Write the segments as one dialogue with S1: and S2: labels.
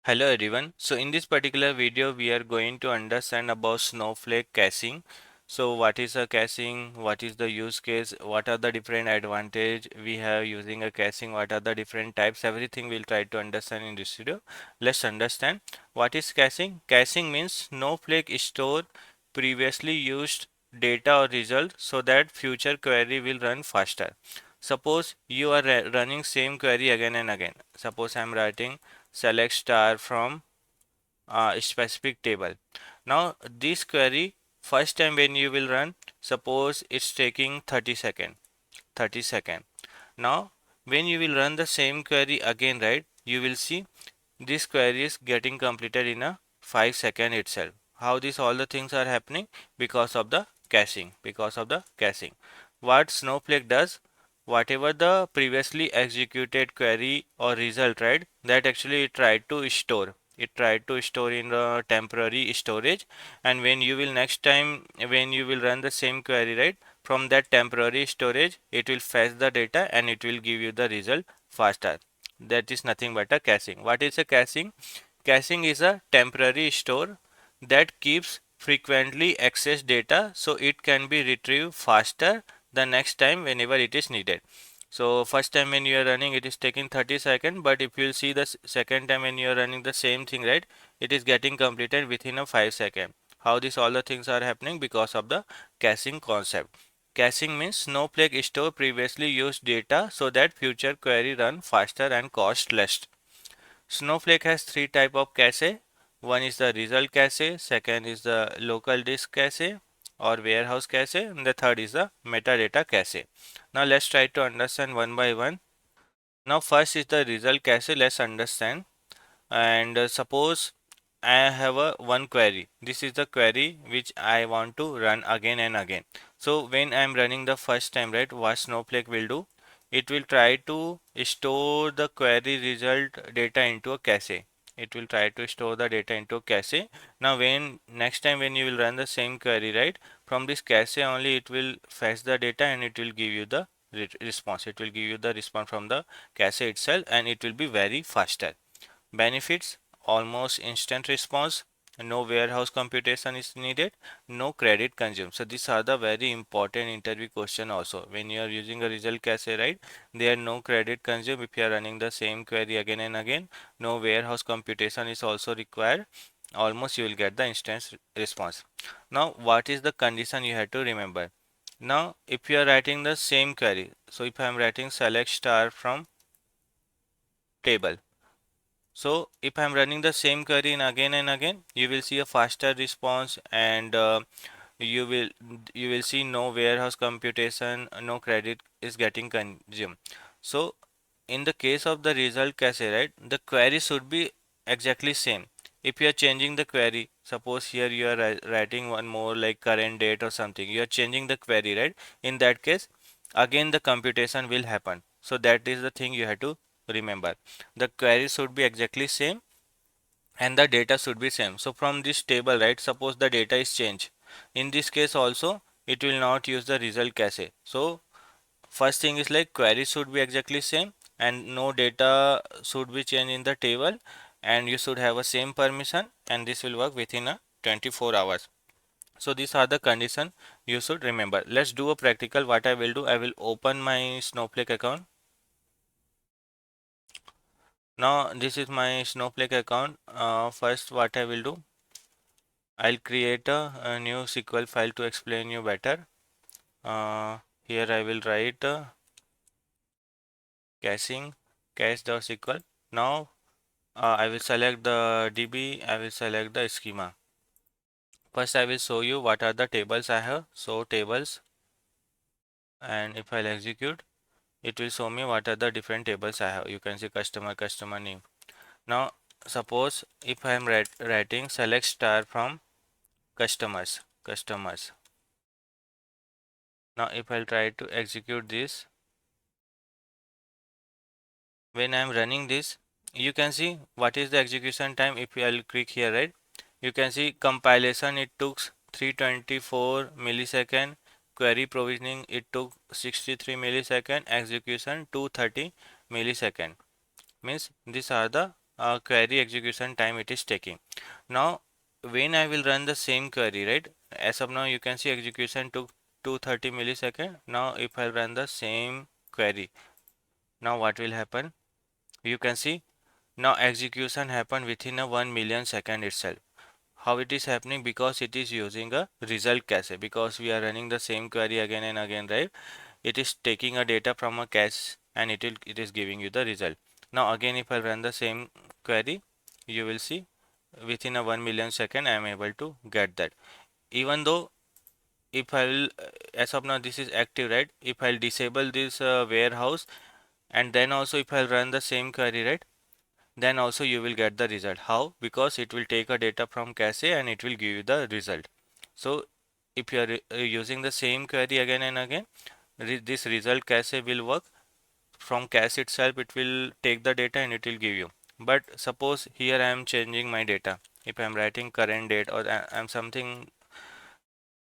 S1: Hello everyone. So in this particular video, we are going to understand about Snowflake caching. So what is a caching? What is the use case? What are the different advantage we have using a caching? What are the different types? Everything we'll try to understand in this video. Let's understand what is caching. Caching means Snowflake store previously used data or result so that future query will run faster. Suppose you are running same query again and again. Suppose I'm writing select star from a specific table. Now this query first time when you will run, suppose it's taking 30 second. Now when you will run the same query again, right, you will see this query is getting completed in a 5 second itself. How these all the things are happening? Because of the caching. Because of the caching. What Snowflake does, whatever the previously executed query or result, right, that actually it tried to store. It tried to store in the temporary storage, and when you will next time when you will run the same query, right, from that temporary storage, it will fetch the data and it will give you the result faster. That is nothing but a caching. What is a caching? Caching is a temporary store that keeps frequently accessed data so it can be retrieved faster the next time whenever it is needed. So first time when you are running it is taking 30 seconds, but if you will see the second time when you are running the same thing, right, it is getting completed within a 5 second. How these all the things are happening? Because of the caching concept. Caching means Snowflake store previously used data so that future query run faster and cost less. Snowflake has three type of cache. One is the result cache, second is the local disk cache or warehouse cache, and the third is the metadata cache. Now let's try to understand one by one. Now first is the result cache. Let's understand. And suppose I have a one query. This is the query which I want to run again and again. So when I'm running the first time, right, what Snowflake will do? It will try to store the query result data into a cache. It will try to store the data into a cache. Now when next time when you will run the same query, right, from this cache only it will fetch the data and it will give you the response. It will give you the response from the cache itself and it will be very faster. Benefits: almost instant response, no warehouse computation is needed, no credit consumed. So these are the very important interview question also. When you are using a result cache, right, there no credit consumed if you are running the same query again and again. No warehouse computation is also required. Almost you will get the instant response. Now what is the condition you have to remember? Now if you are writing the same query, so if I am writing select star from table, so if I'm running the same query in again and again, you will see a faster response and you will you will see no warehouse computation, no credit is getting consumed. So in the case of the result cache, right, the query should be exactly same. If you are changing the query, suppose here you are writing one more like current date or something, you are changing the query, right? In that case, again the computation will happen. So that is the thing you have to remember. The query should be exactly same and the data should be same. So from this table, right, suppose the data is changed. In this case also, it will not use the result cache. So first thing is like query should be exactly same and no data should be changed in the table and you should have a same permission and this will work within a 24 hours. So these are the condition you should remember. Let's do a practical. What I will do, I will open my Snowflake account. Now this is my Snowflake account. First what I will do, I'll create a new SQL file to explain you better. Here I will write caching cache.sql. Now I will select the DB, I will select the schema. First I will show you what are the tables I have. So tables, and if I'll execute, it will show me what are the different tables I have. You can see customer name. Now suppose if I am writing select star from customers. Now if I'll try to execute this, when I'm running this, you can see what is the execution time. If I'll click here, right, you can see compilation it took 324 millisecond, query provisioning it took 63 millisecond, execution 230 millisecond. Means these are the query execution time it is taking. Now, when I will run the same query, right? As of now, you can see execution took 230 millisecond. Now, if I run the same query, now what will happen? You can see now execution happen within a 1 million second itself. How it is happening? Because it is using a result cache, because we are running the same query again and again, right? It is taking a data from a cache and it is giving you the result. Now again, if I run the same query, you will see within a 1 million second I am able to get that. Even though if I will as of now this is active, right? If I'll disable this warehouse, and then also if I'll run the same query, right, then also you will get the result. How? Because it will take a data from cache and it will give you the result. So if you are using the same query again and again, this result cache will work. From cache itself it will take the data and it will give you. But suppose here I am changing my data. If I am writing current date, or I am something,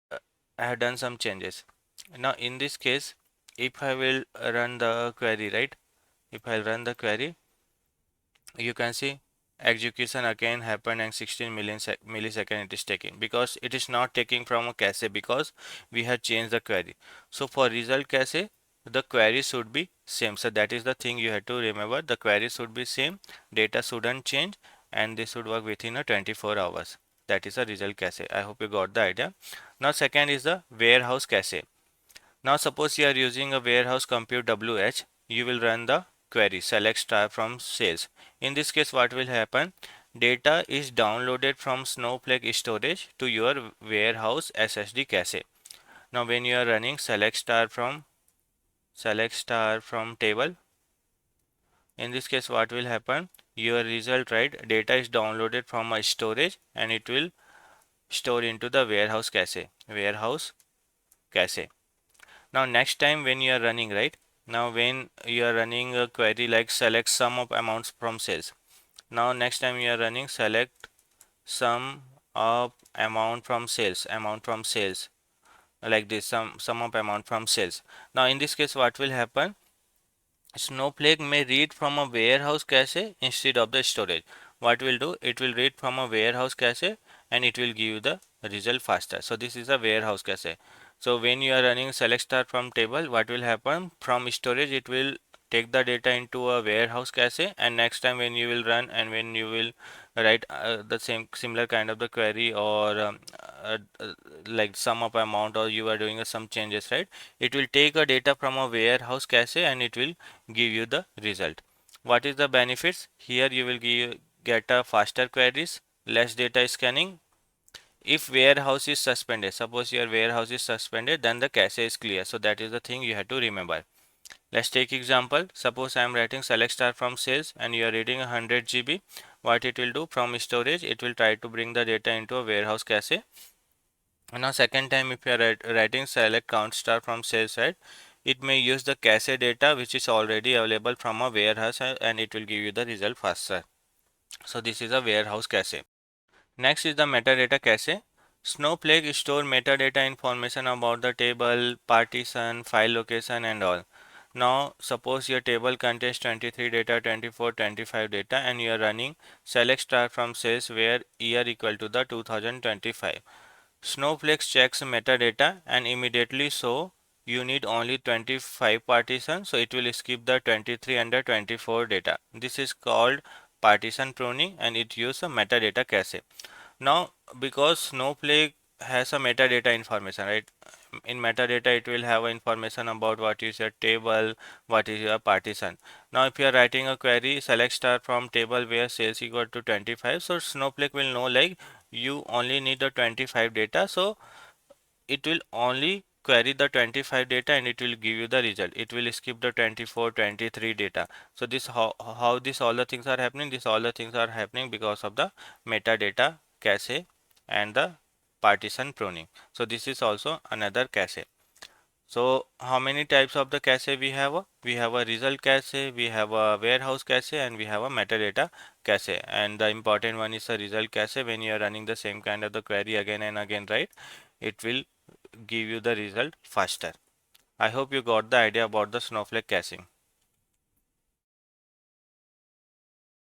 S1: I have done some changes. Now in this case, if I will run the query, right, if I run the query, you can see execution again happened and 16 millisecond it is taking, because it is not taking from a cache, because we have changed the query. So for result cache, the query should be same. So that is the thing you have to remember. The query should be same, data shouldn't change, and this should work within a 24 hours. That is a result cache. I hope you got the idea. Now second is the warehouse cache. Now suppose you are using a warehouse compute WH, you will run the query select star from sales. In this case, what will happen? Data is downloaded from Snowflake storage to your warehouse SSD cache. Now when you are running select star from table, in this case what will happen? Your result, right, data is downloaded from a storage and it will store into the warehouse cache. Now next time when you are running, right, now when you are running a query like select sum of amounts from sales, now next time you are running select sum of amount from sales, like this, sum of amount from sales. Now in this case what will happen? Snowflake may read from a warehouse cache instead of the storage. What will do? It will read from a warehouse cache and it will give you the result faster. So this is a warehouse cache. So when you are running select star from table, what will happen? From storage, it will take the data into a warehouse cache, and next time when you will run and when you will write the same similar kind of the query, or like sum of amount, or you are doing some changes, right, it will take a data from a warehouse cache and it will give you the result. What is the benefits? Here you will get a faster queries, less data scanning. If warehouse is suspended, suppose your warehouse is suspended, then the cache is clear. So that is the thing you have to remember. Let's take example. Suppose I am writing select star from sales and you are reading 100 GB. What it will do? From storage, it will try to bring the data into a warehouse cache. And now second time, if you are writing select count star from sales, right, it may use the cache data which is already available from a warehouse, and it will give you the result faster. So this is a warehouse cache. Next is the metadata cache. Snowflake store metadata information about the table, partition, file location and all. Now suppose your table contains 23 data, 24, 25 data, and you are running select star from sales where year equal to the 2025. Snowflake checks metadata and immediately so you need only 25 partitions, so it will skip the 23 and the 24 data. This is called partition pruning and it uses a metadata cache. Now, because Snowflake has a metadata information, right? In metadata, it will have information about what is your table, what is your partition. Now, if you are writing a query, select star from table where sales equal to 25, so Snowflake will know like you only need the 25 data, so it will only query the 25 data and it will give you the result. It will skip the 24, 23 data. So this how this all the things are happening. This all the things are happening because of the metadata cache and the partition pruning. So this is also another cache. So how many types of the cache we have? We have a result cache, we have a warehouse cache, and we have a metadata cache. And the important one is a result cache. When you are running the same kind of the query again and again, right, it will give you the result faster. I hope you got the idea about the Snowflake caching.